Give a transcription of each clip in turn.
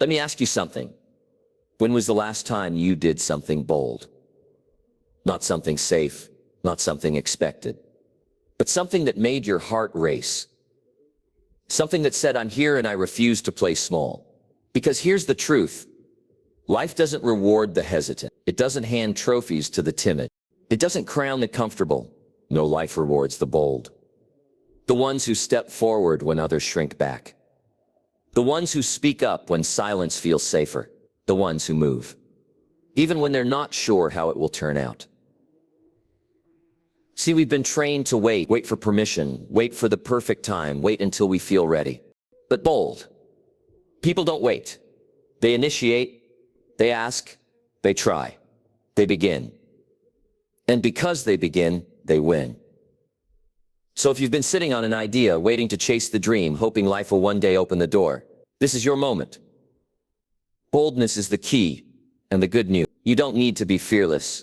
Let me ask you something. When was the last time you did something bold? Not something safe, not something expected, but something that made your heart race. Something that said, I'm here and I refuse to play small. Because here's the truth. Life doesn't reward the hesitant. It doesn't hand trophies to the timid. It doesn't crown the comfortable. No, life rewards the bold. The ones who step forward when others shrink back. The ones who speak up when silence feels safer. The ones who move, even when they're not sure how it will turn out. See, we've been trained to wait for permission, wait for the perfect time, wait until we feel ready. But bold people don't wait. They initiate, they ask, they try, they begin. And because they begin, they win. So if you've been sitting on an idea, waiting to chase the dream, hoping life will one day open the door, this is your moment. Boldness is the key, and the good news. You don't need to be fearless.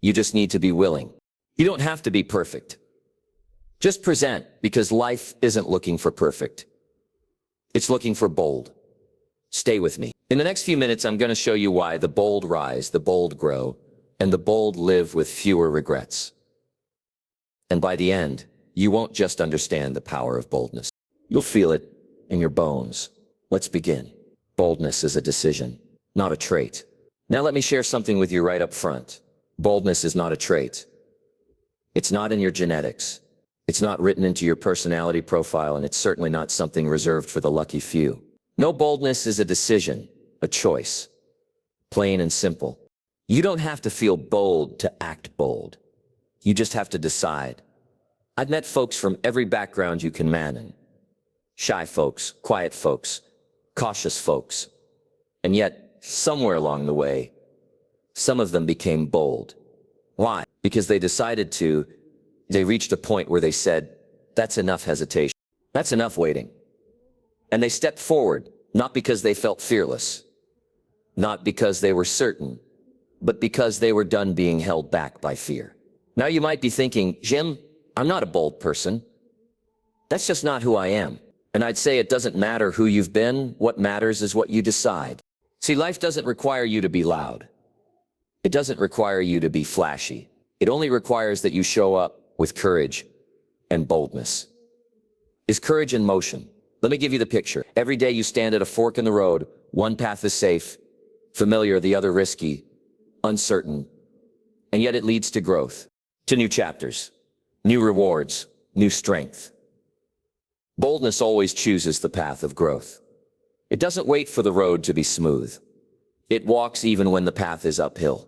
You just need to be willing. You don't have to be perfect. Just present, because life isn't looking for perfect. It's looking for bold. Stay with me. In the next few minutes, I'm going to show you why the bold rise, the bold grow, and the bold live with fewer regrets. And by the end, you won't just understand the power of boldness. You'll feel it in your bones. Let's begin. Boldness is a decision, not a trait. Now let me share something with you right up front. Boldness is not a trait. It's not in your genetics. It's not written into your personality profile, and it's certainly not something reserved for the lucky few. No, boldness is a decision, a choice. Plain and simple. You don't have to feel bold to act bold. You just have to decide. I've met folks from every background you can imagine. Shy folks, quiet folks, cautious folks. And yet, somewhere along the way, some of them became bold. Why? Because they reached a point where they said, that's enough hesitation. That's enough waiting. And they stepped forward, not because they felt fearless, not because they were certain, but because they were done being held back by fear. Now you might be thinking, Jim, I'm not a bold person. That's just not who I am. And I'd say it doesn't matter who you've been. What matters is what you decide. See, life doesn't require you to be loud. It doesn't require you to be flashy. It only requires that you show up with courage and boldness. Is courage in motion? Let me give you the picture. Every day you stand at a fork in the road. One path is safe, familiar, the other risky, uncertain, and yet it leads to growth, to new chapters, new rewards, new strength. Boldness always chooses the path of growth. It doesn't wait for the road to be smooth. It walks even when the path is uphill.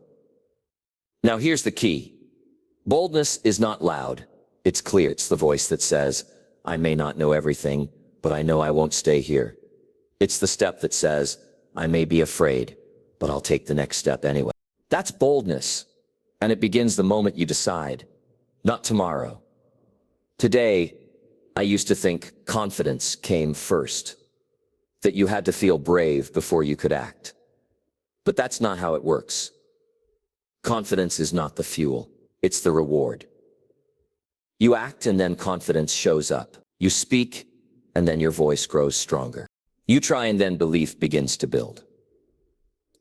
Now here's the key. Boldness is not loud. It's clear. It's the voice that says, I may not know everything, but I know I won't stay here. It's the step that says, I may be afraid, but I'll take the next step anyway. That's boldness. And it begins the moment you decide, not tomorrow. Today, I used to think confidence came first, that you had to feel brave before you could act. But that's not how it works. Confidence is not the fuel, it's the reward. You act and then confidence shows up. You speak and then your voice grows stronger. You try and then belief begins to build.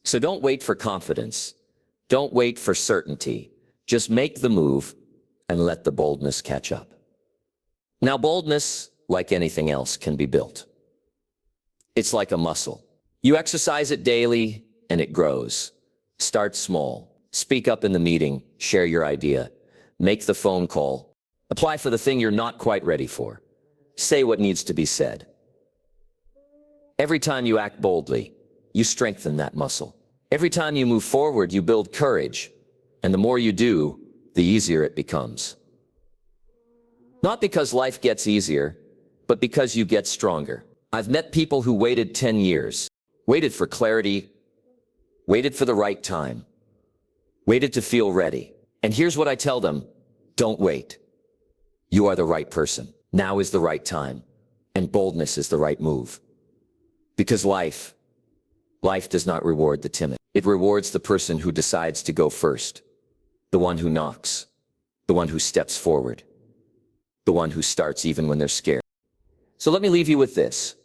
So don't wait for confidence. Don't wait for certainty. Just make the move and let the boldness catch up. Now, boldness, like anything else, can be built. It's like a muscle. You exercise it daily, and it grows. Start small. Speak up in the meeting. Share your idea. Make the phone call. Apply for the thing you're not quite ready for. Say what needs to be said. Every time you act boldly, you strengthen that muscle. Every time you move forward, you build courage. And the more you do, the easier it becomes. Not because life gets easier, but because you get stronger. I've met people who waited 10 years, waited for clarity, waited for the right time, waited to feel ready. And here's what I tell them, don't wait. You are the right person. Now is the right time. And boldness is the right move. Because life does not reward the timid. It rewards the person who decides to go first, the one who knocks, the one who steps forward, the one who starts even when they're scared. So let me leave you with this.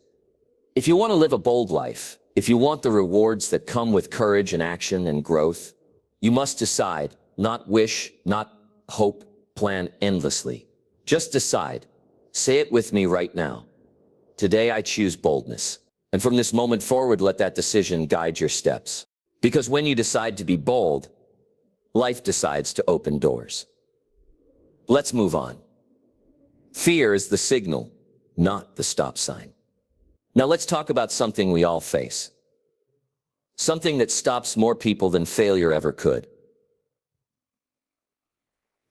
If you want to live a bold life, If you want the rewards that come with courage and action and growth, you must decide, not wish, not hope, plan endlessly. Just decide. Say it with me right now. Today I choose boldness. And from this moment forward, let that decision guide your steps. Because when you decide to be bold, life decides to open doors. Let's move on. Fear is the signal, not the stop sign. Now let's talk about something we all face. Something that stops more people than failure ever could.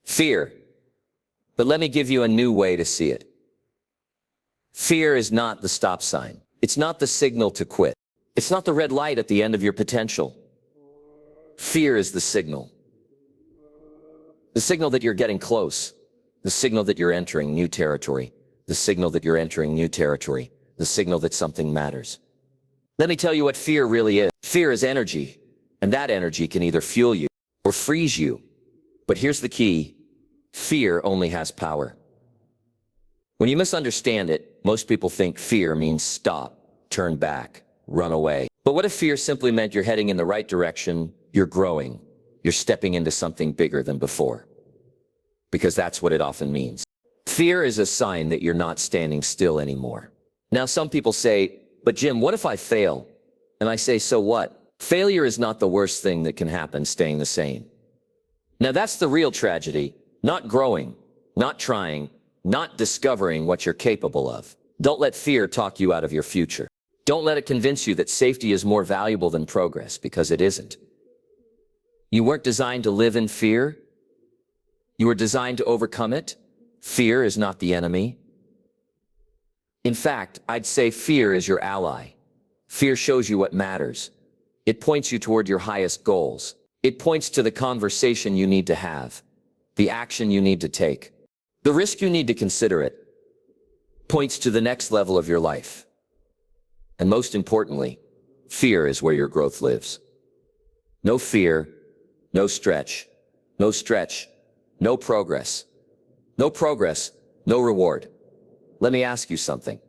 Fear. But let me give you a new way to see it. Fear is not the stop sign. It's not the signal to quit. It's not the red light at the end of your potential. Fear is the signal. The signal that you're getting close. The signal that you're entering new territory. The signal that you're entering new territory. The signal that something matters. Let me tell you what fear really is. Fear is energy, and that energy can either fuel you or freeze you. But here's the key. Fear only has power. When you misunderstand it, most people think fear means stop, turn back, run away. But what if fear simply meant you're heading in the right direction, you're growing, you're stepping into something bigger than before? Because that's what it often means. Fear is a sign that you're not standing still anymore. Now, some people say, but Jim, what if I fail? And I say, so what? Failure is not the worst thing that can happen, staying the same. Now, that's the real tragedy. Not growing, not trying, not discovering what you're capable of. Don't let fear talk you out of your future. Don't let it convince you that safety is more valuable than progress, because it isn't. You weren't designed to live in fear. You were designed to overcome it. Fear is not the enemy. In fact, I'd say fear is your ally. Fear shows you what matters. It points you toward your highest goals. It points to the conversation you need to have, the action you need to take, the risk you need to consider. It points to the next level of your life. And most importantly, fear is where your growth lives. No fear, no stretch, no stretch, no progress. No progress, no reward. Let me ask you something.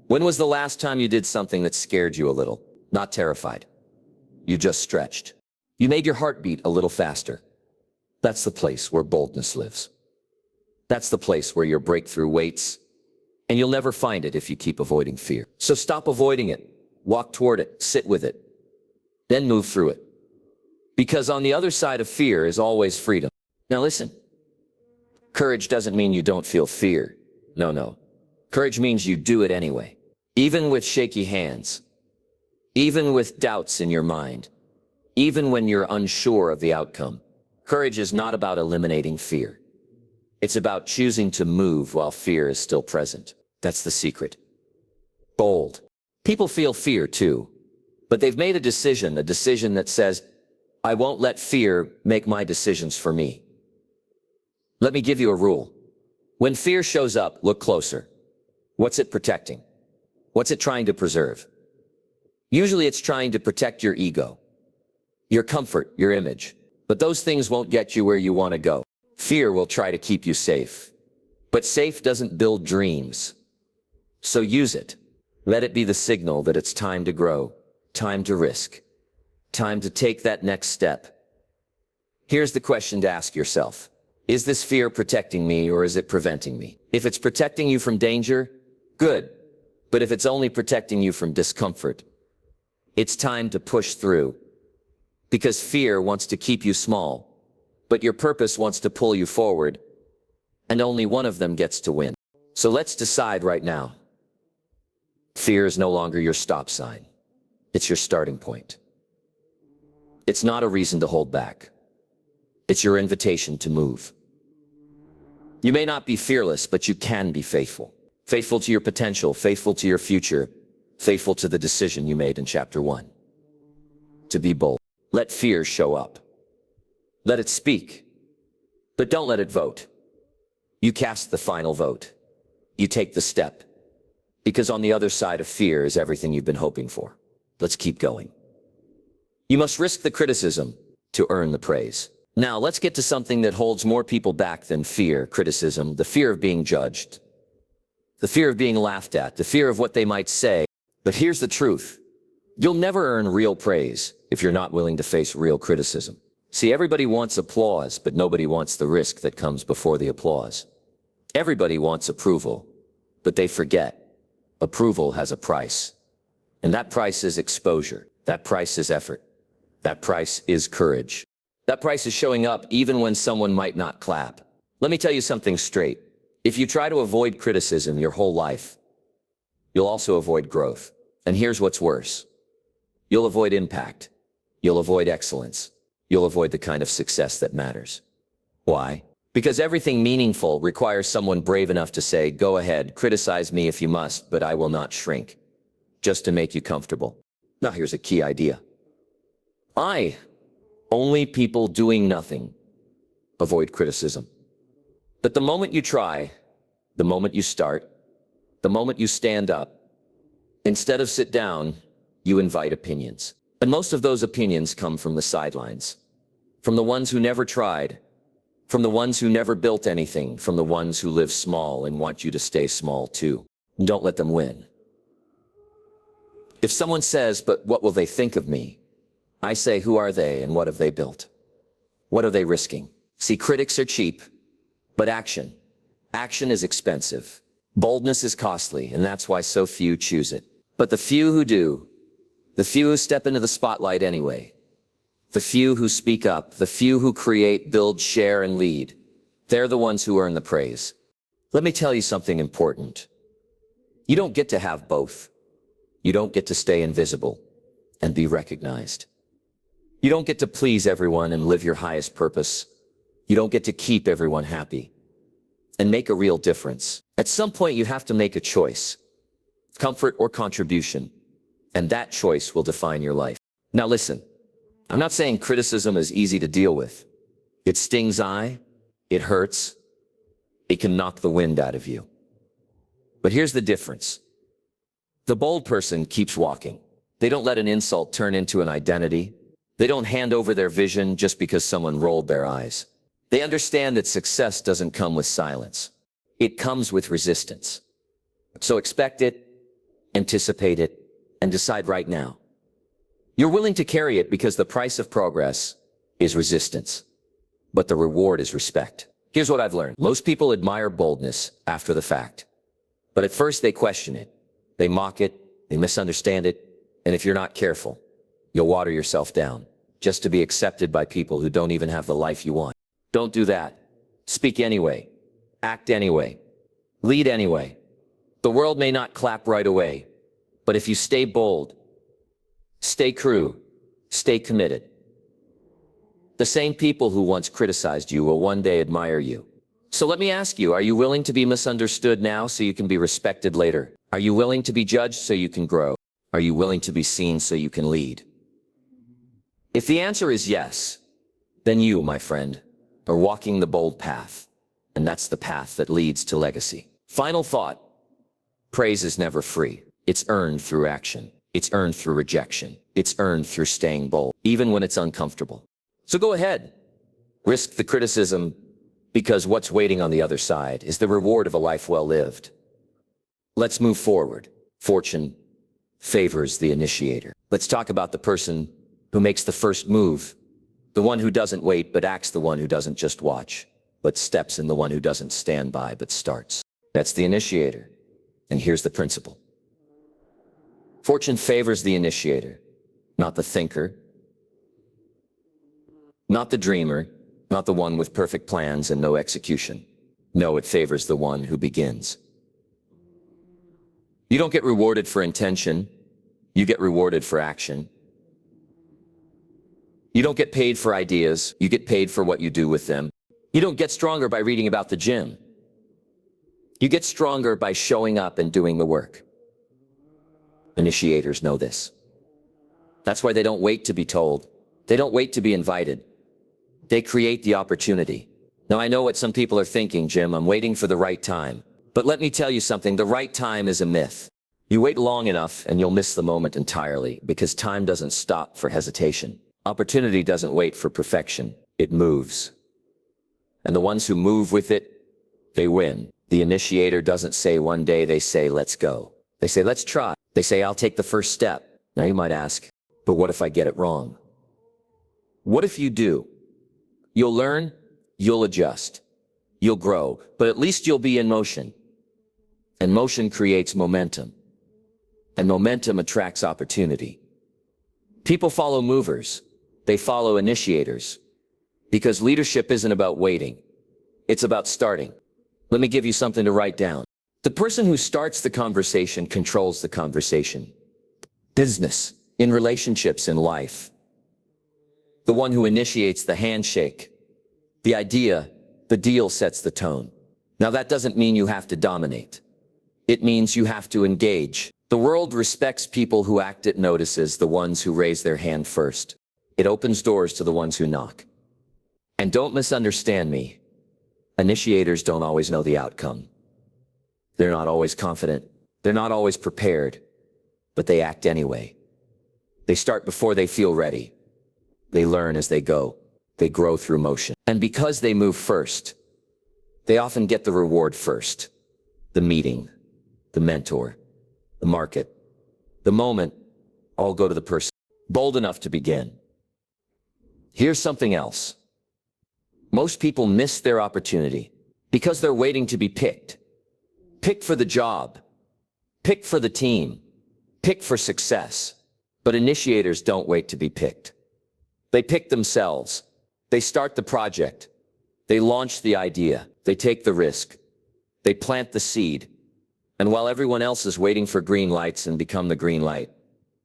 When was the last time you did something that scared you a little? Not terrified. You just stretched. You made your heart beat a little faster. That's the place where boldness lives. That's the place where your breakthrough waits. And you'll never find it if you keep avoiding fear. So stop avoiding it. Walk toward it. Sit with it. Then move through it. Because on the other side of fear is always freedom. Now listen. Courage doesn't mean you don't feel fear. No. Courage means you do it anyway. Even with shaky hands. Even with doubts in your mind. Even when you're unsure of the outcome. Courage is not about eliminating fear. It's about choosing to move while fear is still present. That's the secret. Bold. People feel fear too. But they've made a decision that says, I won't let fear make my decisions for me. Let me give you a rule. When fear shows up, look closer. What's it protecting? What's it trying to preserve? Usually it's trying to protect your ego, your comfort, your image. But those things won't get you where you want to go. Fear will try to keep you safe. But safe doesn't build dreams. So use it. Let it be the signal that it's time to grow, time to risk, time to take that next step. Here's the question to ask yourself. Is this fear protecting me or is it preventing me? If it's protecting you from danger, good. But if it's only protecting you from discomfort, it's time to push through. Because fear wants to keep you small, but your purpose wants to pull you forward, and only one of them gets to win. So let's decide right now. Fear is no longer your stop sign. It's your starting point. It's not a reason to hold back. It's your invitation to move. You may not be fearless, but you can be faithful. Faithful to your potential, faithful to your future, faithful to the decision you made in chapter 1. To be bold. Let fear show up. Let it speak. But don't let it vote. You cast the final vote. You take the step. Because on the other side of fear is everything you've been hoping for. Let's keep going. You must risk the criticism to earn the praise. Now, let's get to something that holds more people back than fear, criticism, the fear of being judged, the fear of being laughed at, the fear of what they might say. But here's the truth. You'll never earn real praise if you're not willing to face real criticism. See, everybody wants applause, but nobody wants the risk that comes before the applause. Everybody wants approval, but they forget approval has a price. And that price is exposure. That price is effort. That price is courage. That price is showing up even when someone might not clap. Let me tell you something straight. If you try to avoid criticism your whole life, you'll also avoid growth. And here's what's worse. You'll avoid impact. You'll avoid excellence. You'll avoid the kind of success that matters. Why? Because everything meaningful requires someone brave enough to say, go ahead, criticize me if you must, but I will not shrink, just to make you comfortable. Now here's a key idea. Only people doing nothing avoid criticism. But the moment you try, the moment you start, the moment you stand up, instead of sit down, you invite opinions. And most of those opinions come from the sidelines, from the ones who never tried, from the ones who never built anything, from the ones who live small and want you to stay small too. Don't let them win. If someone says, but what will they think of me? I say, who are they and what have they built? What are they risking? See, critics are cheap, but action is expensive. Boldness is costly, and that's why so few choose it. But the few who do, the few who step into the spotlight anyway, the few who speak up, the few who create, build, share, and lead, they're the ones who earn the praise. Let me tell you something important. You don't get to have both. You don't get to stay invisible and be recognized. You don't get to please everyone and live your highest purpose. You don't get to keep everyone happy and make a real difference. At some point, you have to make a choice, comfort or contribution, and that choice will define your life. Now listen, I'm not saying criticism is easy to deal with. It stings it hurts, it can knock the wind out of you. But here's the difference. The bold person keeps walking. They don't let an insult turn into an identity. They don't hand over their vision just because someone rolled their eyes. They understand that success doesn't come with silence. It comes with resistance. So expect it, anticipate it, and decide right now. You're willing to carry it because the price of progress is resistance, but the reward is respect. Here's what I've learned. Most people admire boldness after the fact, but at first they question it. They mock it, they misunderstand it, and if you're not careful, you'll water yourself down just to be accepted by people who don't even have the life you want. Don't do that. Speak anyway. Act anyway. Lead anyway. The world may not clap right away, but if you stay bold, stay true, stay committed, the same people who once criticized you will one day admire you. So let me ask you, are you willing to be misunderstood now so you can be respected later? Are you willing to be judged so you can grow? Are you willing to be seen so you can lead? If the answer is yes, then you, my friend, are walking the bold path, and that's the path that leads to legacy. Final thought. Praise is never free. It's earned through action. It's earned through rejection. It's earned through staying bold, even when it's uncomfortable. So go ahead. Risk the criticism, because what's waiting on the other side is the reward of a life well lived. Let's move forward. Fortune favors the initiator. Let's talk about the person who makes the first move, the one who doesn't wait but acts, the one who doesn't just watch, but steps in, the one who doesn't stand by but starts. That's the initiator. And here's the principle. Fortune favors the initiator, not the thinker, not the dreamer, not the one with perfect plans and no execution. No, it favors the one who begins. You don't get rewarded for intention, you get rewarded for action. You don't get paid for ideas, you get paid for what you do with them. You don't get stronger by reading about the gym. You get stronger by showing up and doing the work. Initiators know this. That's why they don't wait to be told. They don't wait to be invited. They create the opportunity. Now I know what some people are thinking, Jim, I'm waiting for the right time. But let me tell you something, the right time is a myth. You wait long enough and you'll miss the moment entirely, because time doesn't stop for hesitation. Opportunity doesn't wait for perfection, it moves. And the ones who move with it, they win. The initiator doesn't say one day, they say, let's go. They say, let's try. They say, I'll take the first step. Now you might ask, but what if I get it wrong? What if you do? You'll learn, you'll adjust, you'll grow, but at least you'll be in motion. And motion creates momentum. And momentum attracts opportunity. People follow movers. They follow initiators. Because leadership isn't about waiting. It's about starting. Let me give you something to write down. The person who starts the conversation controls the conversation. Business, in relationships, in life. The one who initiates the handshake, the idea, the deal sets the tone. Now that doesn't mean you have to dominate. It means you have to engage. The world respects people who act. It notices the ones who raise their hand first. It opens doors to the ones who knock. And don't misunderstand me. Initiators don't always know the outcome. They're not always confident. They're not always prepared, but they act anyway. They start before they feel ready. They learn as they go. They grow through motion. And because they move first, they often get the reward first. The meeting, the mentor, the market, the moment, all go to the person bold enough to begin. Here's something else. Most people miss their opportunity because they're waiting to be picked. Picked for the job, picked for the team, picked for success. But initiators don't wait to be picked. They pick themselves. They start the project. They launch the idea. They take the risk. They plant the seed. And while everyone else is waiting for green lights and become the green light,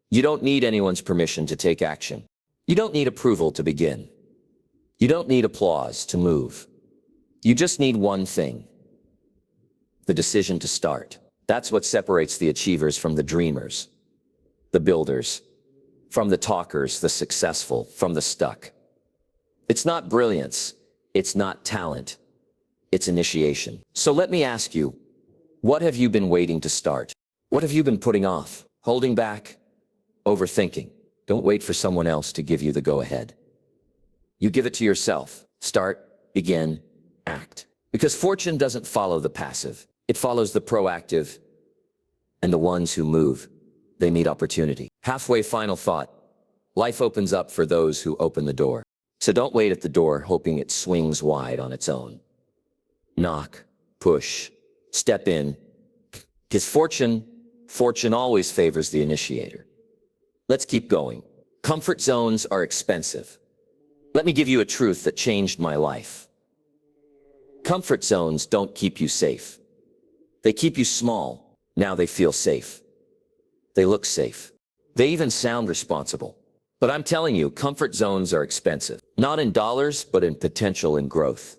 you don't need anyone's permission to take action. You don't need approval to begin. You don't need applause to move. You just need one thing: the decision to start. That's what separates the achievers from the dreamers, the builders, from the talkers, the successful, from the stuck. It's not brilliance. It's not talent. It's initiation. So let me ask you, what have you been waiting to start? What have you been putting off, holding back, overthinking? Don't wait for someone else to give you the go-ahead. You give it to yourself. Start, begin, act. Because fortune doesn't follow the passive. It follows the proactive. And the ones who move, they meet opportunity. Halfway final thought. Life opens up for those who open the door. So don't wait at the door hoping it swings wide on its own. Knock, push, step in. Because fortune always favors the initiator. Let's keep going. Comfort zones are expensive. Let me give you a truth that changed my life. Comfort zones don't keep you safe. They keep you small. Now they feel safe. They look safe. They even sound responsible. But I'm telling you, comfort zones are expensive. Not in dollars, but in potential and growth.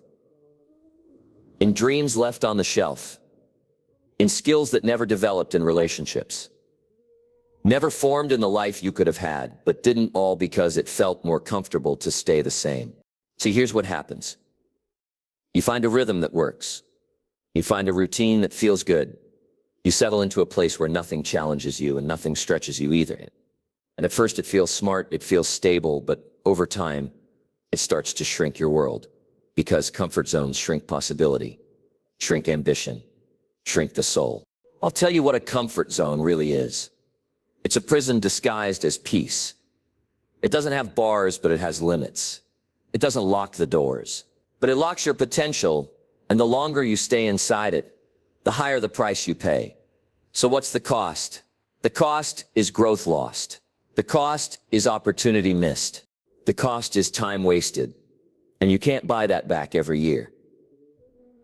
In dreams left on the shelf. In skills that never developed in relationships. Never formed in the life you could have had, but didn't, all because it felt more comfortable to stay the same. See, here's what happens. You find a rhythm that works. You find a routine that feels good. You settle into a place where nothing challenges you and nothing stretches you either. And at first it feels smart, it feels stable, but over time, it starts to shrink your world. Because comfort zones shrink possibility, shrink ambition, shrink the soul. I'll tell you what a comfort zone really is. It's a prison disguised as peace. It doesn't have bars, but it has limits. It doesn't lock the doors, but it locks your potential, and the longer you stay inside it, the higher the price you pay. So what's the cost? The cost is growth lost. The cost is opportunity missed. The cost is time wasted. And you can't buy that back every year.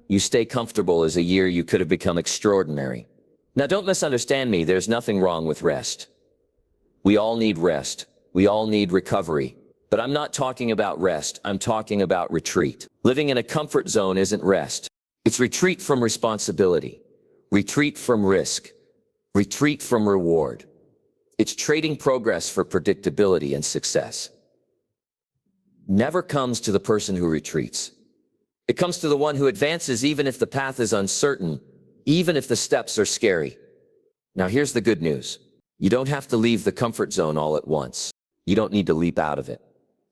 You stay comfortable as a year you could have become extraordinary. Now don't misunderstand me, there's nothing wrong with rest. We all need rest. We all need recovery. But I'm not talking about rest, I'm talking about retreat. Living in a comfort zone isn't rest. It's retreat from responsibility. Retreat from risk. Retreat from reward. It's trading progress for predictability and success. Never comes to the person who retreats. It comes to the one who advances even if the path is uncertain, even if the steps are scary. Now here's the good news. You don't have to leave the comfort zone all at once. You don't need to leap out of it,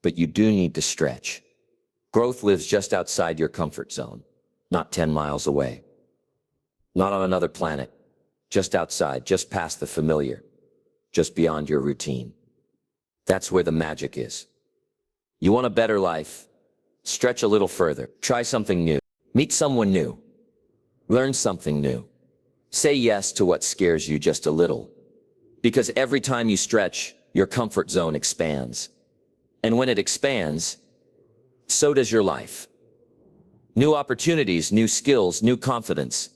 but you do need to stretch. Growth lives just outside your comfort zone, not 10 miles away. Not on another planet, just outside, just past the familiar. just beyond your routine. That's where the magic is. You want a better life? Stretch a little further. Try something new. Meet someone new. Learn something new. Say yes to what scares you just a little. Because every time you stretch, your comfort zone expands. And when it expands, so does your life. New opportunities, new skills, new confidence.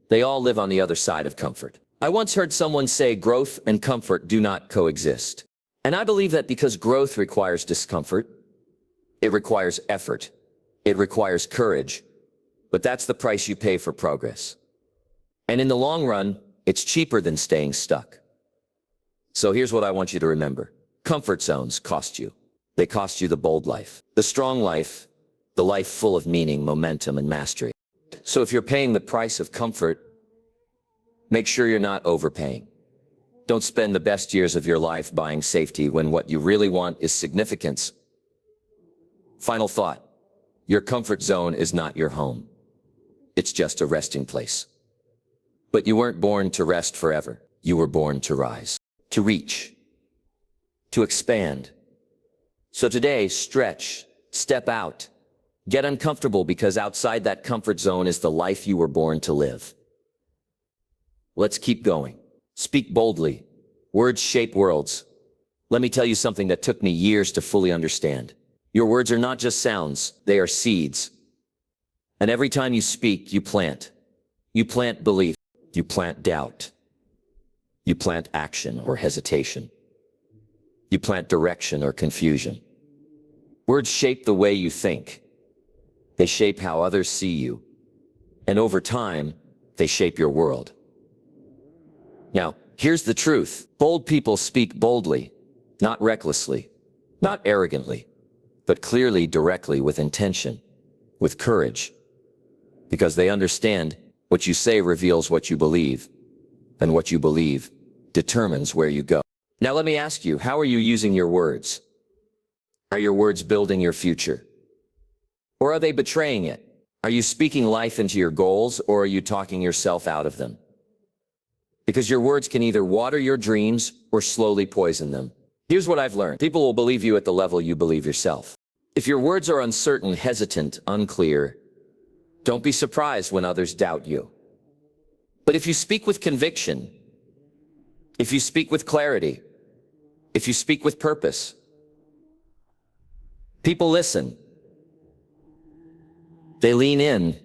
They all live on the other side of comfort. I once heard someone say growth and comfort do not coexist. And I believe that because growth requires discomfort, it requires effort, it requires courage, but that's the price you pay for progress. And in the long run, it's cheaper than staying stuck. So here's what I want you to remember. Comfort zones cost you. They cost you the bold life, the strong life, the life full of meaning, momentum, and mastery. So if you're paying the price of comfort, make sure you're not overpaying. Don't spend the best years of your life buying safety when what you really want is significance. Final thought. Your comfort zone is not your home. It's just a resting place. But you weren't born to rest forever. You were born to rise, to reach, to expand. So today, stretch, step out, get uncomfortable, because outside that comfort zone is the life you were born to live. Let's keep going. Speak boldly. Words shape worlds. Let me tell you something that took me years to fully understand. Your words are not just sounds, they are seeds. And every time you speak, you plant. You plant belief. You plant doubt. You plant action or hesitation. You plant direction or confusion. Words shape the way you think. They shape how others see you. And over time, they shape your world. Now, here's the truth. Bold people speak boldly, not recklessly, not arrogantly, but clearly, directly, with intention, with courage. Because they understand what you say reveals what you believe, and what you believe determines where you go. Now let me ask you, how are you using your words? Are your words building your future? Or are they betraying it? Are you speaking life into your goals, or are you talking yourself out of them? Because your words can either water your dreams or slowly poison them. Here's what I've learned. People will believe you at the level you believe yourself. If your words are uncertain, hesitant, unclear, don't be surprised when others doubt you. But if you speak with conviction, if you speak with clarity, if you speak with purpose, people listen. They lean in.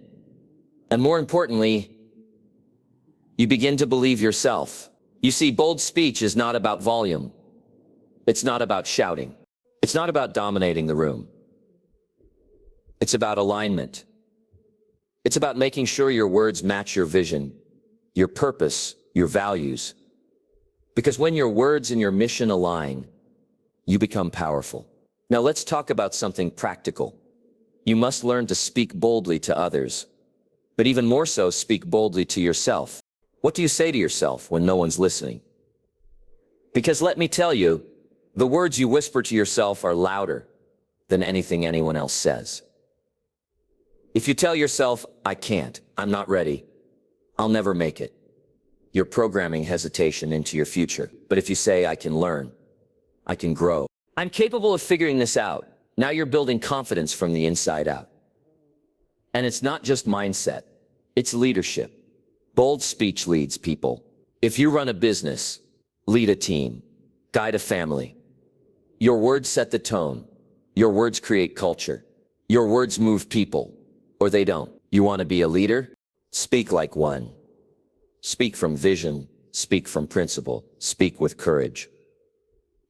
And more importantly, you begin to believe yourself. You see, bold speech is not about volume. It's not about shouting. It's not about dominating the room. It's about alignment. It's about making sure your words match your vision, your purpose, your values. Because when your words and your mission align, you become powerful. Now let's talk about something practical. You must learn to speak boldly to others, but even more so, speak boldly to yourself. What do you say to yourself when no one's listening? Because let me tell you, the words you whisper to yourself are louder than anything anyone else says. If you tell yourself, I can't, I'm not ready, I'll never make it, you're programming hesitation into your future. But if you say, I can learn, I can grow, I'm capable of figuring this out, now you're building confidence from the inside out. And it's not just mindset, it's leadership. Bold speech leads people. If you run a business, lead a team, guide a family, your words set the tone. Your words create culture. Your words move people, or they don't. You want to be a leader? Speak like one. Speak from vision, speak from principle, speak with courage.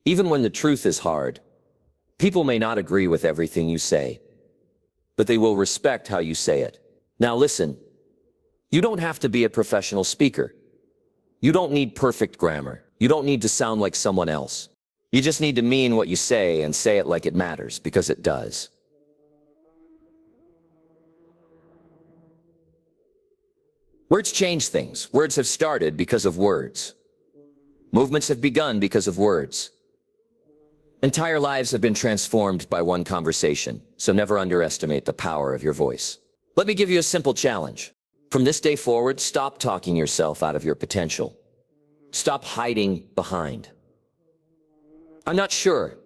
Even when the truth is hard, people may not agree with everything you say, but they will respect how you say it. Now listen, you don't have to be a professional speaker. You don't need perfect grammar. You don't need to sound like someone else. You just need to mean what you say and say it like it matters, because it does. Words change things. Words have started because of words. Movements have begun because of words. Entire lives have been transformed by one conversation, so never underestimate the power of your voice. Let me give you a simple challenge. From this day forward, stop talking yourself out of your potential. Stop hiding behind I'm not sure.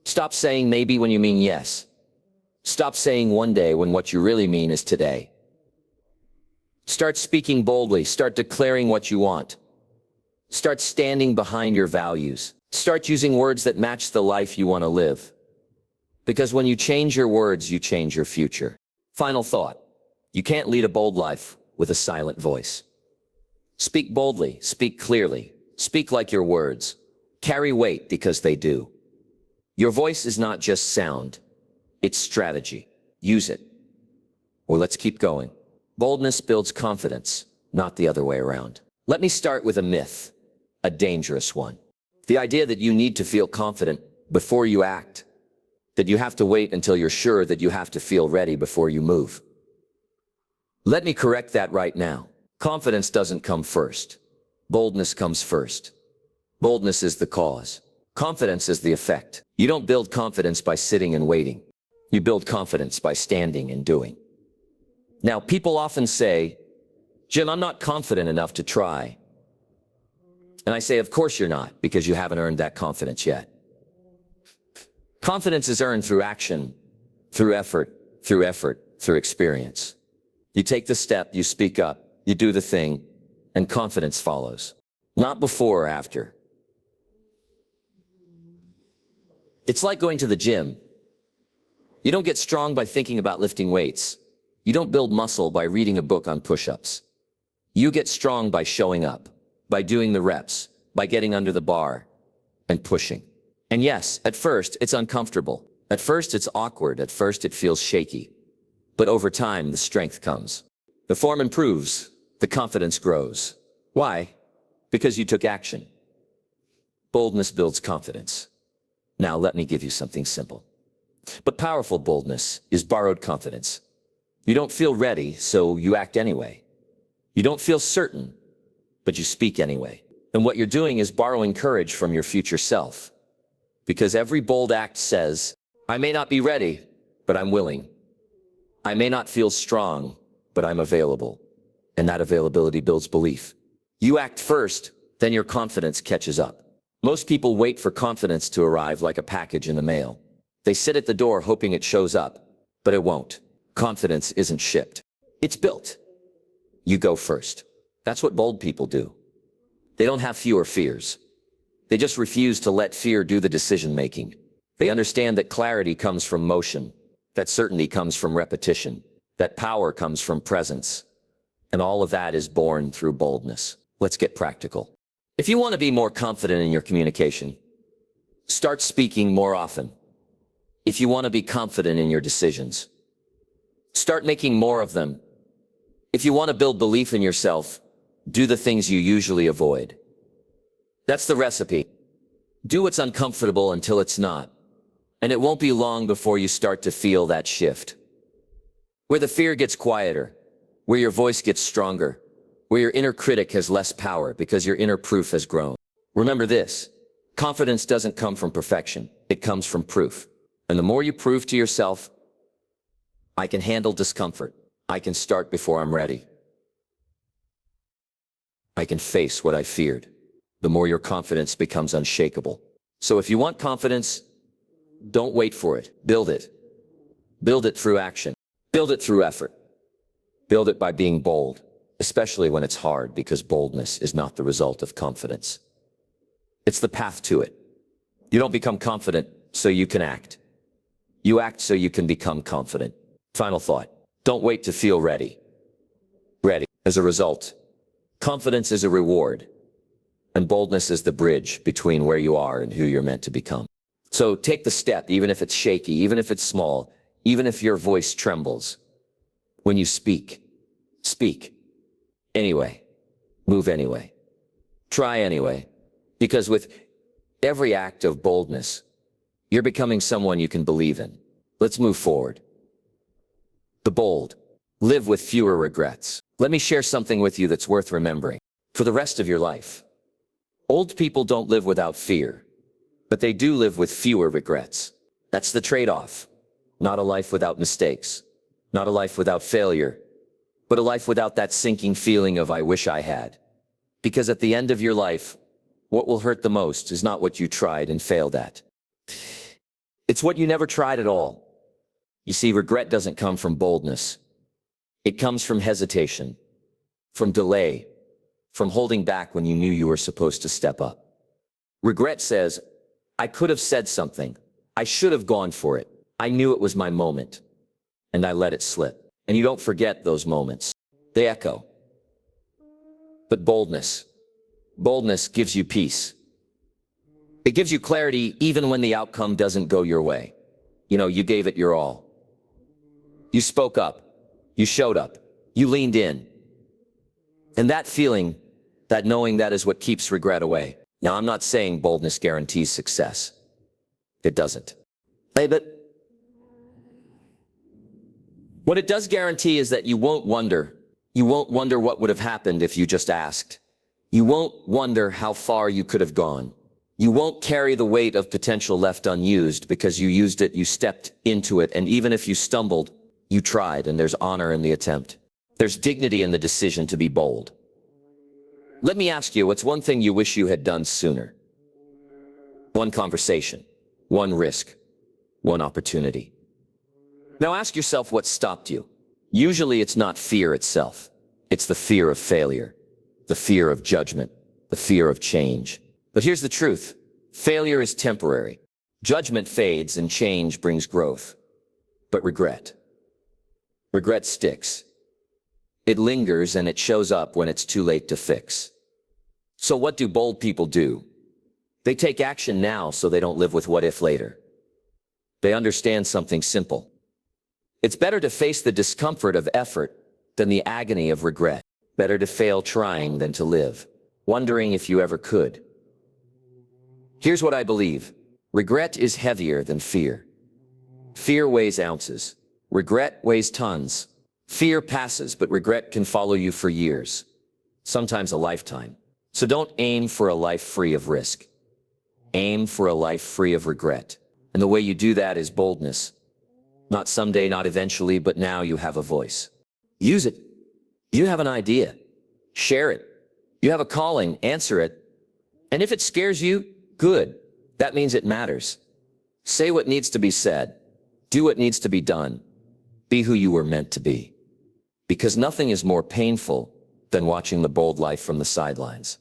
Stop saying maybe when you mean yes. Stop saying one day when what you really mean is today. Start speaking boldly. Start declaring what you want. Start standing behind your values. Start using words that match the life you want to live. Because when you change your words, you change your future. Final thought. You can't lead a bold life with a silent voice. Speak boldly. Speak clearly. Speak like your words. Carry weight because they do. Your voice is not just sound. It's strategy. Use it. Or let's keep going. Boldness builds confidence, not the other way around. Let me start with a myth, a dangerous one. The idea that you need to feel confident before you act, that you have to wait until you're sure that you have to feel ready before you move. Let me correct that right now. Confidence doesn't come first. Boldness comes first. Boldness is the cause. Confidence is the effect. You don't build confidence by sitting and waiting. You build confidence by standing and doing. Now, people often say, Jim, I'm not confident enough to try. And I say, of course you're not, because you haven't earned that confidence yet. Confidence is earned through action, through effort, through experience. You take the step, you speak up, you do the thing, and confidence follows. Not before or after. It's like going to the gym. You don't get strong by thinking about lifting weights. You don't build muscle by reading a book on push-ups. You get strong by showing up, by doing the reps, by getting under the bar and pushing. And yes, at first it's uncomfortable. At first it's awkward. At first it feels shaky. But over time, the strength comes. The form improves. The confidence grows. Why? Because you took action. Boldness builds confidence. Now let me give you something simple. But powerful boldness is borrowed confidence. You don't feel ready, so you act anyway. You don't feel certain, but you speak anyway. And what you're doing is borrowing courage from your future self. Because every bold act says, I may not be ready, but I'm willing. I may not feel strong, but I'm available. And that availability builds belief. You act first, then your confidence catches up. Most people wait for confidence to arrive like a package in the mail. They sit at the door hoping it shows up, but it won't. Confidence isn't shipped. It's built. You go first. That's what bold people do. They don't have fewer fears. They just refuse to let fear do the decision-making. They understand that clarity comes from motion, that certainty comes from repetition, that power comes from presence. And all of that is born through boldness. Let's get practical. If you want to be more confident in your communication, start speaking more often. If you want to be confident in your decisions, start making more of them. If you want to build belief in yourself, do the things you usually avoid. That's the recipe. Do what's uncomfortable until it's not. And it won't be long before you start to feel that shift. Where the fear gets quieter, where your voice gets stronger, where your inner critic has less power because your inner proof has grown. Remember this, confidence doesn't come from perfection, it comes from proof. And the more you prove to yourself, I can handle discomfort, I can start before I'm ready, I can face what I feared, the more your confidence becomes unshakable. So if you want confidence, don't wait for it. Build it. Build it through action. Build it through effort. Build it by being bold, especially when it's hard, because boldness is not the result of confidence. It's the path to it. You don't become confident so you can act. You act so you can become confident. Final thought. Don't wait to feel ready. Ready. As a result, confidence is a reward, and boldness is the bridge between where you are and who you're meant to become. So take the step, even if it's shaky, even if it's small, even if your voice trembles. When you speak, speak. Anyway. Move anyway. Try anyway. Because with every act of boldness, you're becoming someone you can believe in. Let's move forward. The bold. Live with fewer regrets. Let me share something with you that's worth remembering. For the rest of your life, old people don't live without fear, but they do live with fewer regrets. That's the trade-off. Not a life without mistakes. Not a life without failure. But a life without that sinking feeling of I wish I had. Because at the end of your life, What will hurt the most is not what you tried and failed at. It's what you never tried at all. You see, regret doesn't come from boldness. It comes from hesitation, from delay, from holding back when you knew you were supposed to step up. Regret says, I could have said something. I should have gone for it. I knew it was my moment, and I let it slip. And you don't forget those moments. They echo. But boldness gives you peace. It gives you clarity even when the outcome doesn't go your way. You gave it your all. You spoke up. You showed up. You leaned in. And that feeling, that knowing, that is what keeps regret away. Now, I'm not saying boldness guarantees success. It doesn't. But what it does guarantee is that you won't wonder. You won't wonder what would have happened if you just asked. You won't wonder how far you could have gone. You won't carry the weight of potential left unused because you used it, you stepped into it, and even if you stumbled, you tried, and there's honor in the attempt. There's dignity in the decision to be bold. Let me ask you, what's one thing you wish you had done sooner? One conversation, one risk, one opportunity. Now ask yourself what stopped you. Usually it's not fear itself. It's the fear of failure, the fear of judgment, the fear of change. But here's the truth. Failure is temporary. Judgment fades and change brings growth. But regret sticks. It lingers and it shows up when it's too late to fix. So what do bold people do? They take action now so they don't live with what if later. They understand something simple. It's better to face the discomfort of effort than the agony of regret. Better to fail trying than to live, wondering if you ever could. Here's what I believe. Regret is heavier than fear. Fear weighs ounces. Regret weighs tons. Fear passes, but regret can follow you for years, sometimes a lifetime. So don't aim for a life free of risk. Aim for a life free of regret. And the way you do that is boldness. Not someday, not eventually, but now you have a voice. Use it. You have an idea. Share it. You have a calling. Answer it. And if it scares you, good. That means it matters. Say what needs to be said. Do what needs to be done. Be who you were meant to be. Because nothing is more painful than watching the bold life from the sidelines.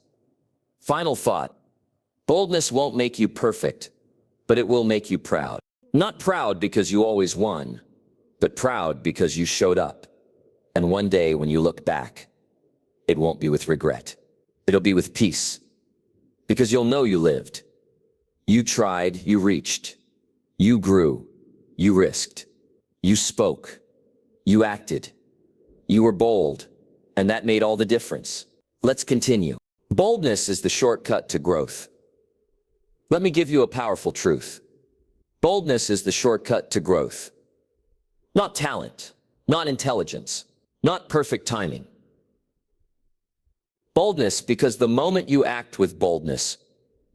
Final thought. Boldness won't make you perfect, but it will make you proud. Not proud because you always won, but proud because you showed up. And one day when you look back, it won't be with regret. It'll be with peace. Because you'll know you lived. You tried, you reached. You grew. You risked. You spoke. You acted. You were bold. And that made all the difference. Let's continue. Boldness is the shortcut to growth. Let me give you a powerful truth. Boldness is the shortcut to growth. Not talent, not intelligence, not perfect timing. Boldness, because the moment you act with boldness,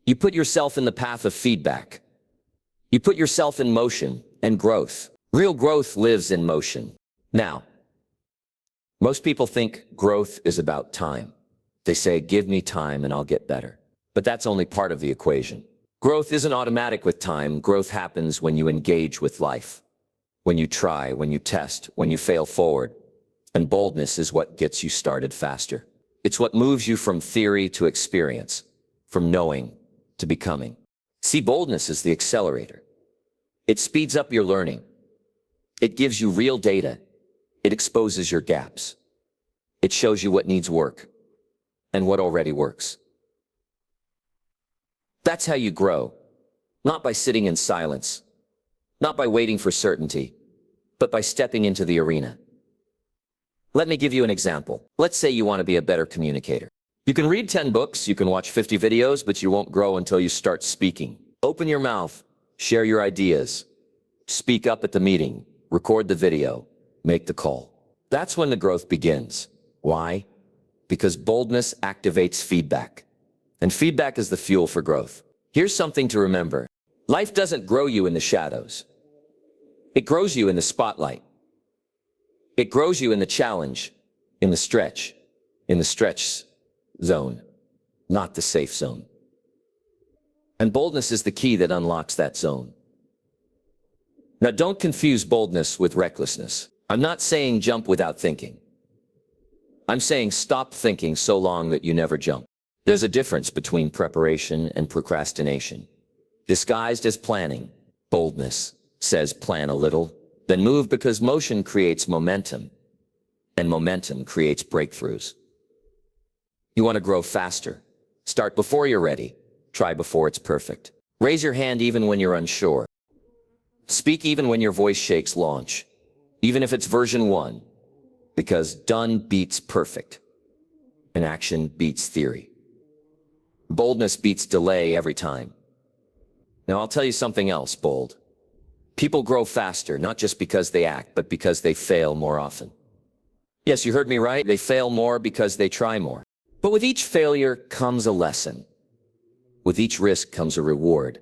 you put yourself in the path of feedback. You put yourself in motion and growth. Real growth lives in motion. Now, most people think growth is about time. They say, give me time and I'll get better. But that's only part of the equation. Growth isn't automatic with time. Growth happens when you engage with life, when you try, when you test, when you fail forward. And boldness is what gets you started faster. It's what moves you from theory to experience, from knowing to becoming. See, boldness is the accelerator. It speeds up your learning. It gives you real data. It exposes your gaps. It shows you what needs work and what already works. That's how you grow, not by sitting in silence, not by waiting for certainty, but by stepping into the arena. Let me give you an example. Let's say you want to be a better communicator. You can read 10 books, you can watch 50 videos, but you won't grow until you start speaking. Open your mouth, share your ideas, speak up at the meeting, record the video, make the call. That's when the growth begins. Why? Because boldness activates feedback. And feedback is the fuel for growth. Here's something to remember. Life doesn't grow you in the shadows. It grows you in the spotlight. It grows you in the challenge, in the stretch zone, not the safe zone. And boldness is the key that unlocks that zone. Now, don't confuse boldness with recklessness. I'm not saying jump without thinking. I'm saying stop thinking so long that you never jump. There's a difference between preparation and procrastination. Disguised as planning, boldness says plan a little, then move, because motion creates momentum, and momentum creates breakthroughs. You want to grow faster. Start before you're ready. Try before it's perfect. Raise your hand even when you're unsure. Speak even when your voice shakes. Launch, even if it's version 1, because done beats perfect, and action beats theory. Boldness beats delay every time. Now, I'll tell you something else bold. People grow faster, not just because they act, but because they fail more often. Yes, you heard me right. They fail more because they try more. But with each failure comes a lesson. With each risk comes a reward,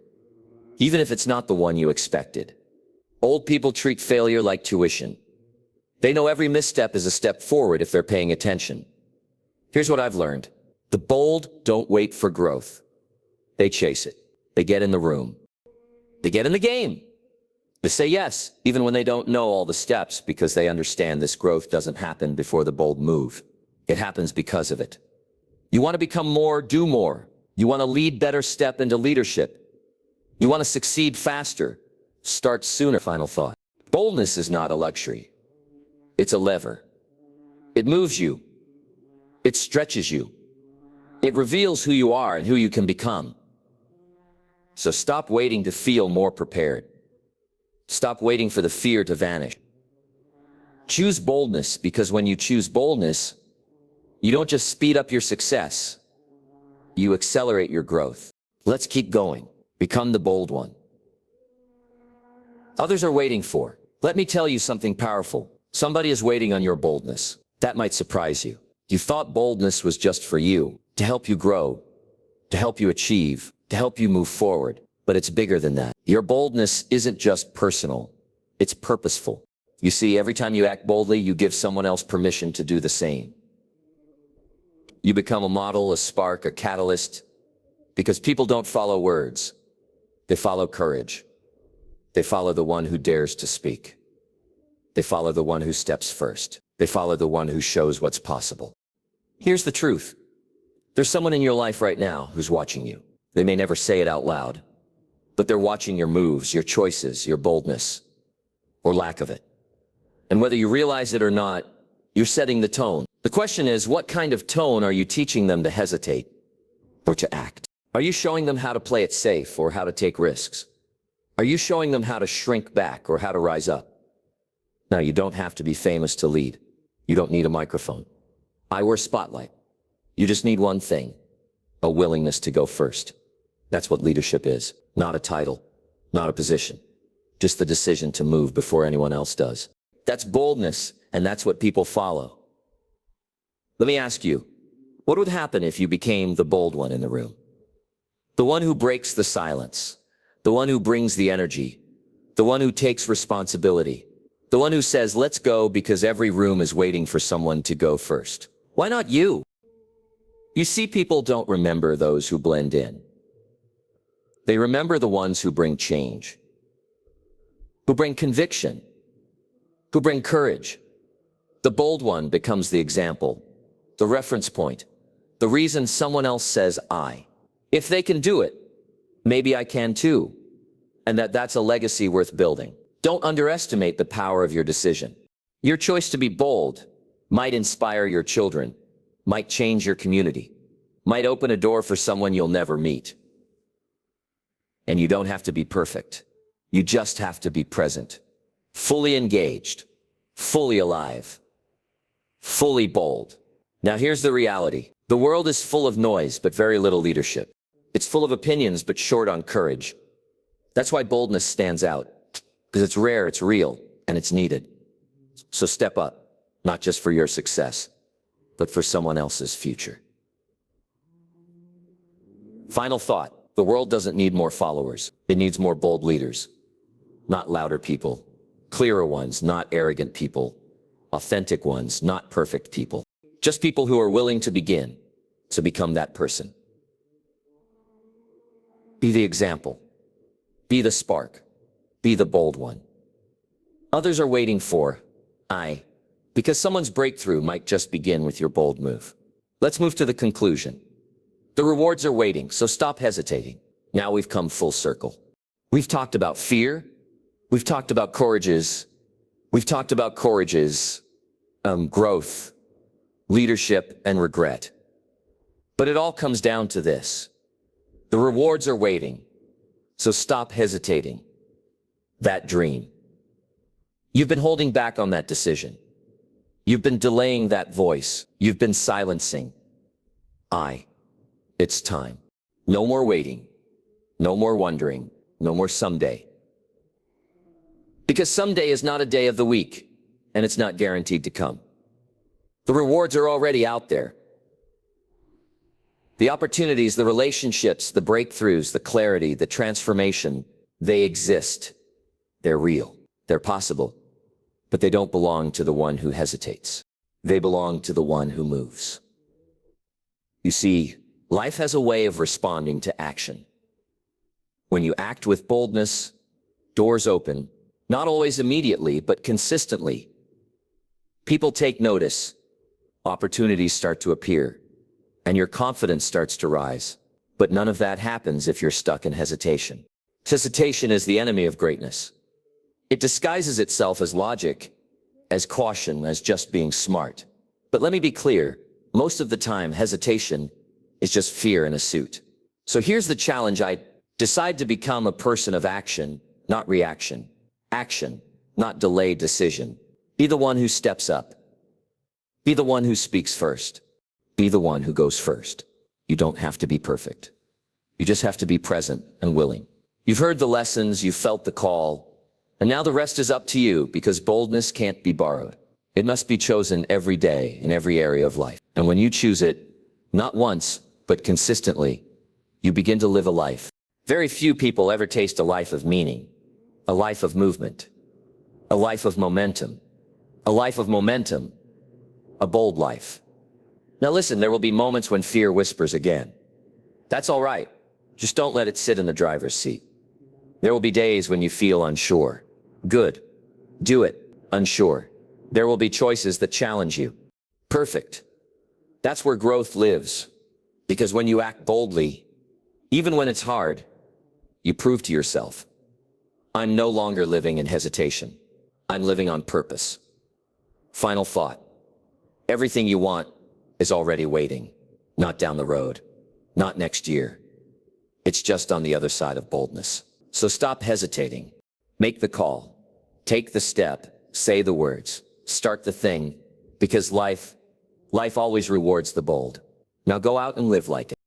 even if it's not the one you expected. Old people treat failure like tuition. They know every misstep is a step forward if they're paying attention. Here's what I've learned. The bold don't wait for growth. They chase it. They get in the room. They get in the game. They say yes, even when they don't know all the steps, because they understand this growth doesn't happen before the bold move. It happens because of it. You want to become more, do more. You want to lead better, step into leadership. You want to succeed faster, start sooner. Final thought. Boldness is not a luxury. It's a lever. It moves you. It stretches you. It reveals who you are and who you can become. So stop waiting to feel more prepared. Stop waiting for the fear to vanish. Choose boldness, because when you choose boldness, you don't just speed up your success. You accelerate your growth. Let's keep going. Become the bold one others are waiting for. Let me tell you something powerful. Somebody is waiting on your boldness. That might surprise you. You thought boldness was just for you, to help you grow, to help you achieve, to help you move forward. But it's bigger than that. Your boldness isn't just personal. It's purposeful. You see, every time you act boldly, you give someone else permission to do the same. You become a model, a spark, a catalyst, because people don't follow words. They follow courage. They follow the one who dares to speak. They follow the one who steps first. They follow the one who shows what's possible. Here's the truth. There's someone in your life right now who's watching you. They may never say it out loud, but they're watching your moves, your choices, your boldness, or lack of it. And whether you realize it or not, you're setting the tone. The question is, what kind of tone are you teaching them to hesitate or to act? Are you showing them how to play it safe or how to take risks? Are you showing them how to shrink back or how to rise up? Now, you don't have to be famous to lead. You don't need a microphone. I wear spotlight. You just need one thing, a willingness to go first. That's what leadership is. Not a title, not a position, just the decision to move before anyone else does. That's boldness, and that's what people follow. Let me ask you, what would happen if you became the bold one in the room? The one who breaks the silence, the one who brings the energy, the one who takes responsibility, the one who says, let's go, because every room is waiting for someone to go first. Why not you? You see, people don't remember those who blend in. They remember the ones who bring change, who bring conviction, who bring courage. The bold one becomes the example, the reference point, the reason someone else says, if they can do it, maybe I can too. And that's a legacy worth building. Don't underestimate the power of your decision. Your choice to be bold might inspire your children, might change your community, might open a door for someone you'll never meet. And you don't have to be perfect. You just have to be present, fully engaged, fully alive, fully bold. Now here's the reality. The world is full of noise, but very little leadership. It's full of opinions, but short on courage. That's why boldness stands out, because it's rare, it's real, and it's needed. So step up, not just for your success, but for someone else's future. Final thought. The world doesn't need more followers. It needs more bold leaders. Not louder people. Clearer ones, not arrogant people. Authentic ones, not perfect people. Just people who are willing to begin, to become that person. Be the example. Be the spark. Be the bold one. Others are waiting for, because someone's breakthrough might just begin with your bold move. Let's move to the conclusion. The rewards are waiting, so stop hesitating. Now we've come full circle. We've talked about fear. We've talked about courage's. We've talked about courage's, growth, leadership, and regret. But it all comes down to this. The rewards are waiting, so stop hesitating. That dream. You've been holding back on that decision. You've been delaying that voice. You've been silencing. It's time. No more waiting. No more wondering. No more someday. Because someday is not a day of the week, and it's not guaranteed to come. The rewards are already out there. The opportunities, the relationships, the breakthroughs, the clarity, the transformation, they exist. They're real. They're possible. But they don't belong to the one who hesitates. They belong to the one who moves. You see, life has a way of responding to action. When you act with boldness, doors open, not always immediately, but consistently. People take notice, opportunities start to appear, and your confidence starts to rise. But none of that happens if you're stuck in hesitation. Hesitation is the enemy of greatness. It disguises itself as logic, as caution, as just being smart. But let me be clear, most of the time, hesitation is just fear in a suit. So here's the challenge. Decide to become a person of action, not reaction. Action, not delayed decision. Be the one who steps up. Be the one who speaks first. Be the one who goes first. You don't have to be perfect. You just have to be present and willing. You've heard the lessons, you've felt the call, and now the rest is up to you, because boldness can't be borrowed. It must be chosen every day in every area of life. And when you choose it, not once, but consistently, you begin to live a life. Very few people ever taste a life of meaning, a life of movement, a life of momentum, a life of momentum, a bold life. Now listen, there will be moments when fear whispers again. That's all right. Just don't let it sit in the driver's seat. There will be days when you feel unsure. Good. Do it. Unsure. There will be choices that challenge you. Perfect. That's where growth lives. Because when you act boldly, even when it's hard, you prove to yourself, I'm no longer living in hesitation. I'm living on purpose. Final thought. Everything you want is already waiting. Not down the road. Not next year. It's just on the other side of boldness. So stop hesitating. Make the call. Take the step. Say the words. Start the thing. Because life always rewards the bold. Now go out and live like it.